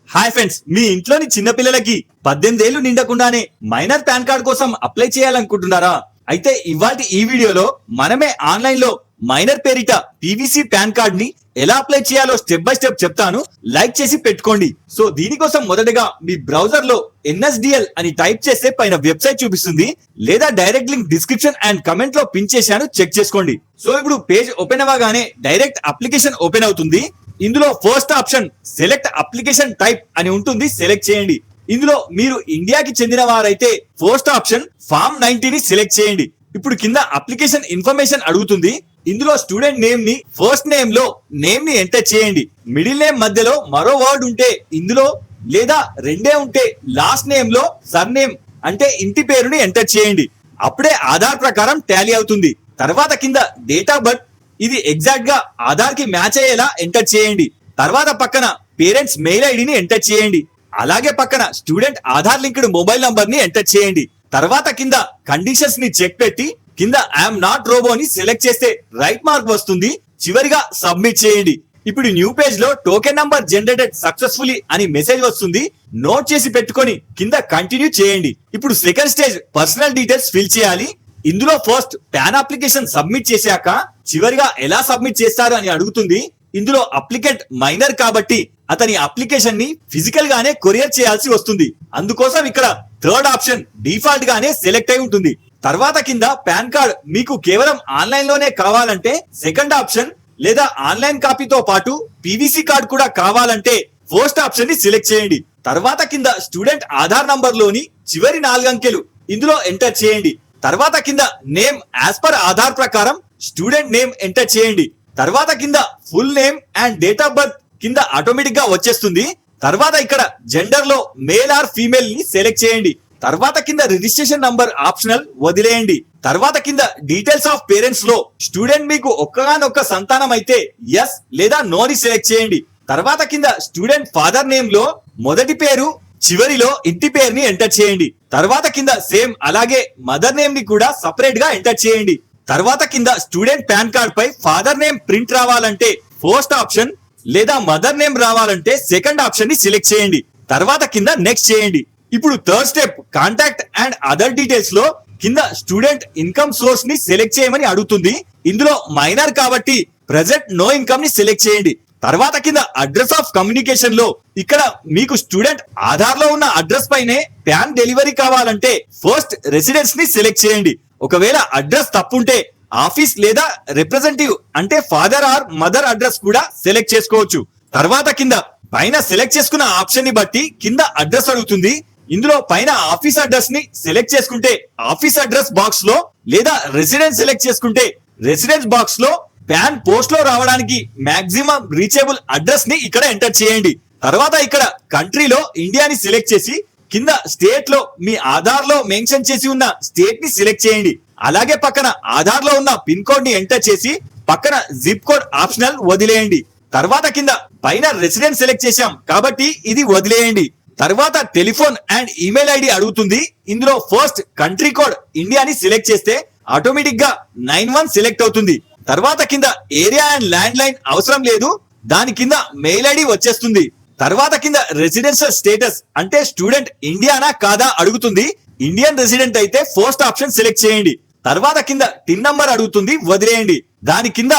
Hi friends, మీ ఇంట్లోని చిన్న పిల్లలకి 18 ఏళ్లు నిండకుండానే మైనర్ పాన్ కార్డ్ కోసం అప్లై చేయాలనుకుంటున్నారా? అయితే ఇవాల్టి ఈ వీడియోలో మనమే ఆన్లైన్ లో మైనర్ పేరిట పీవీసీ పాన్ కార్డ్ ని ఎలా అప్లై చేయాలో స్టెప్ బై స్టెప్ చెప్తాను. లైక్ చేసి పెట్టుకోండి. సో దీనికోసం మొదటగా మీ బ్రౌజర్ లో NSDL అని టైప్ చేస్తే పైన వెబ్సైట్ చూపిస్తుంది, లేదా direct link description and comment లో పిన్ చేశాను, చెక్ చేసుకోండి. సో ఇప్పుడు పేజ్ ఓపెన్ అవ్వగానే డైరెక్ట్ అప్లికేషన్ ఓపెన్ అవుతుంది. ఇందులో first option select application type అని ఉంటుంది, సెలెక్ట్ చేయండి. ఇందులో మీరు ఇండియాకి చెందిన వారైతే ఫస్ట్ ఆప్షన్ ఫామ్ 90 ని సెలెక్ట్ చేయండి. ఇప్పుడు కింద అప్లికేషన్ ఇన్ఫర్మేషన్ అడుగుతుంది. ఇందులో స్టూడెంట్ నేమ్ ని ఫస్ట్ నేమ్ లో నేమ్ ని ఎంటర్ చేయండి. మిడిల్ నేమ్ మధ్యలో మరో వర్డ్ ఉంటే ఇందులో, లేదా రెండే ఉంటే లాస్ట్ నేమ్ లో సర్ నేమ్ అంటే ఇంటి పేరుని ఎంటర్ చేయండి. అప్పుడే ఆధార్ ప్రకారం టాలీ అవుతుంది. తర్వాత కింద డేట్ ఆఫ్ బర్త్, ఇది ఎగ్జాక్ట్ గా ఆధార్ కి మ్యాచ్ అయ్యేలా ఎంటర్ చేయండి. తర్వాత పక్కన పేరెంట్స్ మెయిల్ ఐడిని ఎంటర్ చేయండి. అలాగే పక్కన student Aadhaar linked mobile number ని ఎంటర్ చేయండి. తర్వాత కింద కండిషన్స్ ని చెక్ పెట్టి కింద ఐఎమ్ నాట్ రోబో ని సెలెక్ట్ చేస్తే రైట్ మార్క్ వస్తుంది. చివరిగా సబ్మిట్ చేయండి. ఇప్పుడు న్యూ పేజ్ లో టోకెన్ నంబర్ జనరేటెడ్ సక్సెస్ఫుల్లీ అని మెసేజ్ వస్తుంది. నోట్ చేసి పెట్టుకొని కింద కంటిన్యూ చేయండి. ఇప్పుడు second stage personal details fill చేయాలి. ఇందులో ఫస్ట్ పాన్ అప్లికేషన్ సబ్మిట్ చేశాక చివరిగా ఎలా సబ్మిట్ చేస్తారు అని అడుగుతుంది. ఇందులో అప్లికెంట్ మైనర్ కాబట్టి అతని అప్లికేషన్ ని ఫిజికల్ గానే కొరియర్ చేయాల్సి వస్తుంది. అందుకోసం ఇక్కడ థర్డ్ ఆప్షన్ డిఫాల్ట్ గానే సెలెక్ట్ అయి ఉంటుంది. తర్వాత కింద పాన్ కార్డ్ మీకు కేవలం ఆన్లైన్ లోనే కావాలంటే సెకండ్ ఆప్షన్, లేదా ఆన్లైన్ కాపీతో పాటు పీవీసీ కార్డ్ కూడా కావాలంటే ఫస్ట్ ఆప్షన్ ని సెలెక్ట్ చేయండి. తర్వాత కింద స్టూడెంట్ ఆధార్ నంబర్ లోని చివరి 4 అంకెలు ఇందులో ఎంటర్ చేయండి. తర్వాత కింద నేమ్ యాజ్ పర్ ఆధార్ ప్రకారం స్టూడెంట్ నేమ్ ఎంటర్ చేయండి. తర్వాత కింద full name and date of birth కింద ఆటోమేటిక్ గా వచ్చేస్తుంది. తర్వాత ఇక్కడ జెండర్ లో మేల్ ఆర్ ఫీమేల్ ని సెలెక్ట్ చేయండి. తర్వాత కింద రిజిస్ట్రేషన్ నంబర్ ఆప్షనల్ వదిలేయండి. తర్వాత కింద డీటెయిల్స్ ఆఫ్ పేరెంట్స్ లో స్టూడెంట్ మీకు ఒక్కగానొక్క సంతానం అయితే ఎస్ లేదా నో ని సెలెక్ట్ చేయండి. తర్వాత కింద స్టూడెంట్ ఫాదర్ నేమ్ లో మొదటి పేరు చివరిలో ఇంటి పేరుని ఎంటర్ చేయండి. తర్వాత కింద సేమ్ అలాగే మదర్ నేమ్ ని కూడా సపరేట్ గా ఎంటర్ చేయండి. తర్వాత కింద స్టూడెంట్ పాన్ కార్డ్ పై ఫాదర్ నేమ్ ప్రింట్ రావాలంటే ఫస్ట్ ఆప్షన్, లేదా మదర్ నేమ్ రావాలంటే సెకండ్ ఆప్షన్ ని సెలెక్ట్ చేయండి. తర్వాత కింద నెక్స్ట్ చేయండి. ఇప్పుడు third step contact and other details లో కింద స్టూడెంట్ ఇన్కమ్ సోర్స్ ని సెలెక్ట్ చేయమని అడుగుతుంది. ఇందులో మైనర్ కాబట్టి ప్రెజెంట్ నో ఇన్కమ్ ని సెలెక్ట్ చేయండి. తర్వాత కింద అడ్రస్ ఆఫ్ కమ్యూనికేషన్ లో ఇక్కడ మీకు స్టూడెంట్ ఆధార్ లో ఉన్న అడ్రస్ పైనే ప్యాన్ డెలివరీ కావాలంటే ఫస్ట్ రెసిడెన్స్ ని సెలెక్ట్ చేయండి. ఒకవేళ అడ్రస్ తప్పుంటే ఆఫీస్ లేదా రిప్రజెంటేటివ్ అంటే ఫాదర్ ఆర్ మదర్ అడ్రస్ కూడా సెలెక్ట్ చేసుకోవచ్చు. తర్వాత కింద పైన సెలెక్ట్ చేసుకున్న ఆప్షన్ ని బట్టి కింద అడ్రస్ అడుగుతుంది. ఇందులో పైన ఆఫీస్ అడ్రస్ ని సెలెక్ట్ చేసుకుంటే ఆఫీస్ అడ్రస్ బాక్స్ లో, లేదా రెసిడెన్స్ సెలెక్ట్ చేసుకుంటే రెసిడెన్స్ బాక్స్ లో ప్యాన్ పోస్ట్ లో రావడానికి మాక్సిమం రీచబుల్ అడ్రస్ ని ఇక్కడ ఎంటర్ చేయండి. తర్వాత ఇక్కడ కంట్రీలో ఇండియాని సెలెక్ట్ చేసి కింద స్టేట్ లో మీ ఆధార్ లో మెన్షన్ చేసి ఉన్న స్టేట్ ని సెలెక్ట్ చేయండి. అలాగే పక్కన ఆధార్ లో ఉన్న పిన్ కోడ్ ని ఎంటర్ చేసి పక్కన జిప్ కోడ్ ఆప్షనల్ వదిలేయండి. తర్వాత కింద పైన రెసిడెన్స్ సెలెక్ట్ చేశాం కాబట్టి ఇది వదిలేయండి. తర్వాత టెలిఫోన్ అండ్ ఈమెయిల్ ఐడి అడుగుతుంది. ఇందులో ఫస్ట్ కంట్రీ కోడ్ ఇండియాని సెలెక్ట్ చేస్తే ఆటోమేటిక్ గా 91 సెలెక్ట్ అవుతుంది. తర్వాత కింద ఏరియా అండ్ ల్యాండ్ లైన్ అవసరం లేదు, దాని కింద మెయిల్ ఐడి వచ్చేస్తుంది. తర్వాత కింద రెసిడెన్షియల్ స్టేటస్ అంటే స్టూడెంట్ ఇండియానా కాదా అడుగుతుంది. ఇండియన్ రెసిడెంట్ అయితే ఫస్ట్ ఆప్షన్ సెలెక్ట్ చేయండి. తర్వాత కింద టిన్ నంబర్ అడుగుతుంది, వదిలేయండి. దాని కింద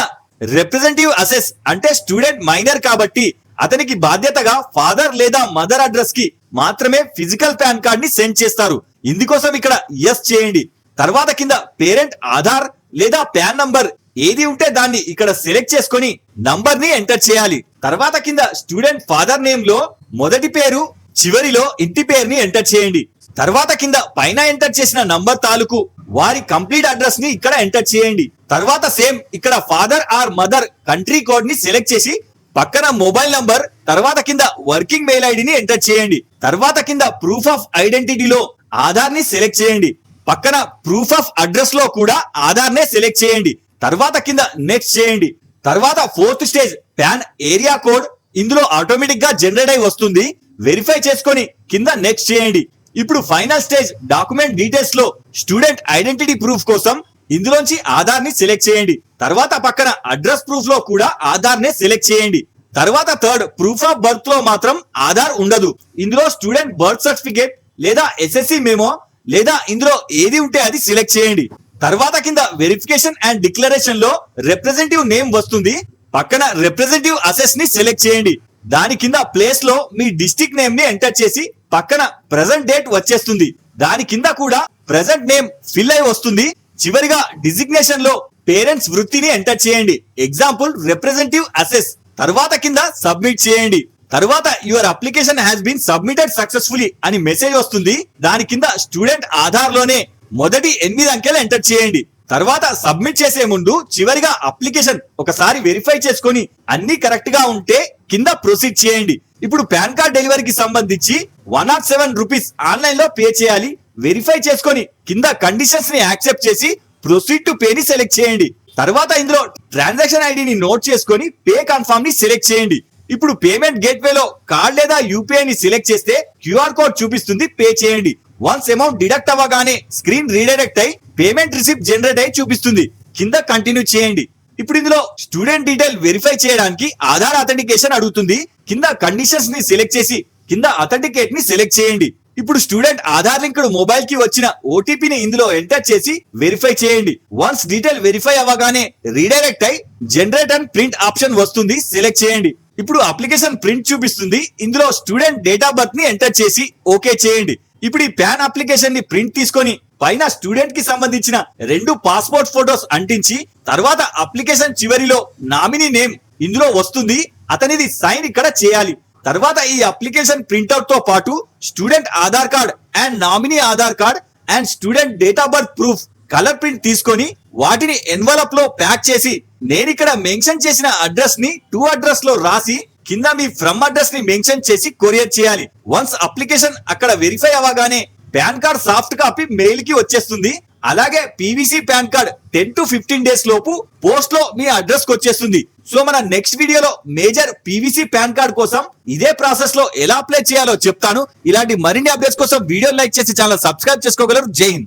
రిప్రజెంటేటివ్ అసెస్ అంటే స్టూడెంట్ మైనర్ కాబట్టి అతనికి బాధ్యతగా ఫాదర్ లేదా మదర్ అడ్రస్ కి మాత్రమే ఫిజికల్ పాన్ కార్డ్ ని సెండ్ చేస్తారు. ఇందుకోసం ఇక్కడ ఎస్ చేయండి. తర్వాత కింద పేరెంట్ ఆధార్ లేదా పాన్ నంబర్ ఏది ఉంటే దాన్ని ఇక్కడ సెలెక్ట్ చేసుకొని నంబర్ ని ఎంటర్ చేయాలి. తర్వాత కింద స్టూడెంట్ ఫాదర్ నేమ్ లో మొదటి పేరు చివరిలో ఇంటి పేరుని ఎంటర్ చేయండి. తర్వాత కింద పైన ఎంటర్ చేసిన నంబర్ తాలూకు వారి కంప్లీట్ అడ్రస్ ని ఇక్కడ ఎంటర్ చేయండి. తర్వాత సేమ్ ఇక్కడ father or mother country code ని సెలెక్ట్ చేసి పక్కన మొబైల్ నంబర్, తర్వాత కింద వర్కింగ్ మెయిల్ ఐడిని ఎంటర్ చేయండి. తర్వాత కింద ప్రూఫ్ ఆఫ్ ఐడెంటిటీలో ఆధార్ ని సెలెక్ట్ చేయండి. పక్కన ప్రూఫ్ ఆఫ్ అడ్రస్ లో కూడా ఆధార్ నే సెలెక్ట్ చేయండి. తర్వాత కింద నెక్స్ట్ చేయండి. తర్వాత fourth stage pan area code ఇందులో ఆటోమేటిక్ గా జనరేట్ అయి వస్తుంది. వెరిఫై చేసుకొని కింద నెక్స్ట్ చేయండి. ఇప్పుడు ఫైనల్ స్టేజ్ డాక్యుమెంట్ డీటెయిల్స్ లో స్టూడెంట్ ఐడెంటిటీ ప్రూఫ్ కోసం ఇందులోంచి ఆధార్ ని సెలెక్ట్ చేయండి. తర్వాత పక్కన అడ్రస్ ప్రూఫ్ లో కూడా ఆధార్ నే సెలెక్ట్ చేయండి. తర్వాత థర్డ్ ప్రూఫ్ ఆఫ్ బర్త్ లో మాత్రం ఆధార్ ఉండదు. ఇందులో స్టూడెంట్ బర్త్ సర్టిఫికేట్ లేదా ఎస్ఎస్సి మెమో లేదా ఇందులో ఏది ఉంటే అది సెలెక్ట్ చేయండి. తర్వాత కింద వెరిఫికేషన్ అండ్ డిక్లరేషన్ లో రిప్రజెంటేటివ్ నేమ్ వస్తుంది. పక్కన రిప్రజెంటేటివ్ అసెస్ ని సెలెక్ట్ చేయండి. దాని కింద ప్లేస్ లో మీ డిస్ట్రిక్ట్ నేమ్ ని ఎంటర్ చేసి పక్కన ప్రెసెంట్ డేట్ వచ్చేస్తుంది. దాని కింద కూడా ప్రెసెంట్ నేమ్ ఫిల్ అయి వస్తుంది. చివరిగా డిజిగ్నేషన్ లో పేరెంట్స్ వృత్తిని ఎంటర్ చేయండి. Example representative assess. తర్వాత కింద సబ్మిట్ చేయండి. తర్వాత your application has been submitted successfully అని మెసేజ్ వస్తుంది. దాని కింద స్టూడెంట్ ఆధార్ లోనే మొదటి 8 అంకెలు ఎంటర్ చేయండి. తర్వాత సబ్మిట్ చేసే ముందు చివరిగా అప్లికేషన్ ఒకసారి వెరిఫై చేసుకొని అన్ని కరెక్ట్ గా ఉంటే కింద ప్రొసీడ్ చేయండి. ఇప్పుడు పాన్ కార్డ్ డెలివరీకి సంబంధించి 107 రూపీస్ ఆన్లైన్ లో పే చేయాలి. వెరిఫై చేసుకొని కింద కండిషన్స్ ని యాక్సెప్ట్ చేసి ప్రొసీడ్ టు పే ని సెలెక్ట్ చేయండి. తర్వాత ఇందులో ట్రాన్సాక్షన్ ఐడిని నోట్ చేసుకొని పే కన్ఫర్మ్ ని సెలెక్ట్ చేయండి. ఇప్పుడు పేమెంట్ గేట్వే లో కార్డ్ లేదా యూపీఐ ని సెలెక్ట్ చేస్తే క్యూఆర్ కోడ్ చూపిస్తుంది, పే చేయండి. వన్స్ అమౌంట్ డిడక్ట్ అవ్వగానే స్క్రీన్ రీడైరెక్ట్ అయి పేమెంట్ రిసిప్ట్ జనరేట్ అయి చూపిస్తుంది. కింద కంటిన్యూ చేయండి. ఇప్పుడు ఇందులో స్టూడెంట్ డీటెయిల్ వెరిఫై చేయడానికి ఆధార్ అథెంటికేషన్ అడుగుతుంది. కింద కండిషన్స్ ని సెలెక్ట్ చేసి కింద అథెంటికేట్ ని సెలెక్ట్ చేయండి. ఇప్పుడు స్టూడెంట్ ఆధార్ లింక్డ్ మొబైల్ కి వచ్చిన ఓటీపీని ఇందులో ఎంటర్ చేసి వెరిఫై చేయండి. వన్స్ డీటెయిల్ వెరిఫై అవ్వగానే రీడైరెక్ట్ అయి జనరేట్ అండ్ ప్రింట్ ఆప్షన్ వస్తుంది, సెలెక్ట్ చేయండి. ఇప్పుడు అప్లికేషన్ ప్రింట్ చూపిస్తుంది. ఇందులో స్టూడెంట్ డేట్ ఆఫ్ బర్త్ ని ఎంటర్ చేసి ఓకే చేయండి. ఇప్పుడు ఈ ప్యాన్ అప్లికేషన్ ని ప్రింట్ తీసుకొని పైన స్టూడెంట్ కి సంబంధించిన 2 పాస్పోర్ట్ ఫోటోస్ అంటించి తర్వాత అప్లికేషన్ చివరిలో నామినీ నేమ్ ఇందులో వస్తుంది, అతనిది సైన్ ఇక్కడ చేయాలి. తర్వాత ఈ అప్లికేషన్ ప్రింట్అవుట్ తో పాటు student Aadhaar card and nominee Aadhaar card and student date of birth proof colour print తీసుకొని వాటిని ఎన్వలప్ లో ప్యాక్ చేసి నేను ఇక్కడ మెన్షన్ చేసిన అడ్రస్ ని టు అడ్రస్ లో రాసి కింద మీ ఫ్రమ్ అడ్రస్ ని మెన్షన్ చేసి కొరియర్ చేయాలి. వన్స్ అప్లికేషన్ అక్కడ వెరిఫై అవ్వగానే pan card soft copy mail కి వచ్చేస్తుంది. అలాగే PVC pan card 10 to 15 days లోపు పోస్ట్ లో మీ అడ్రస్ కి వచ్చేస్తుంది. సో మన నెక్స్ట్ వీడియోలో మేజర్ పీవీసీ పాన్ కార్డ్ కోసం ఇదే ప్రాసెస్ లో ఎలా అప్లై చేయాలో చెప్తాను. ఇలాంటి మరిన్ని అప్డేట్స్ కోసం వీడియో లైక్ చేసి ఛానల్ సబ్స్క్రైబ్ చేసుకోగలరు. జై హింద్.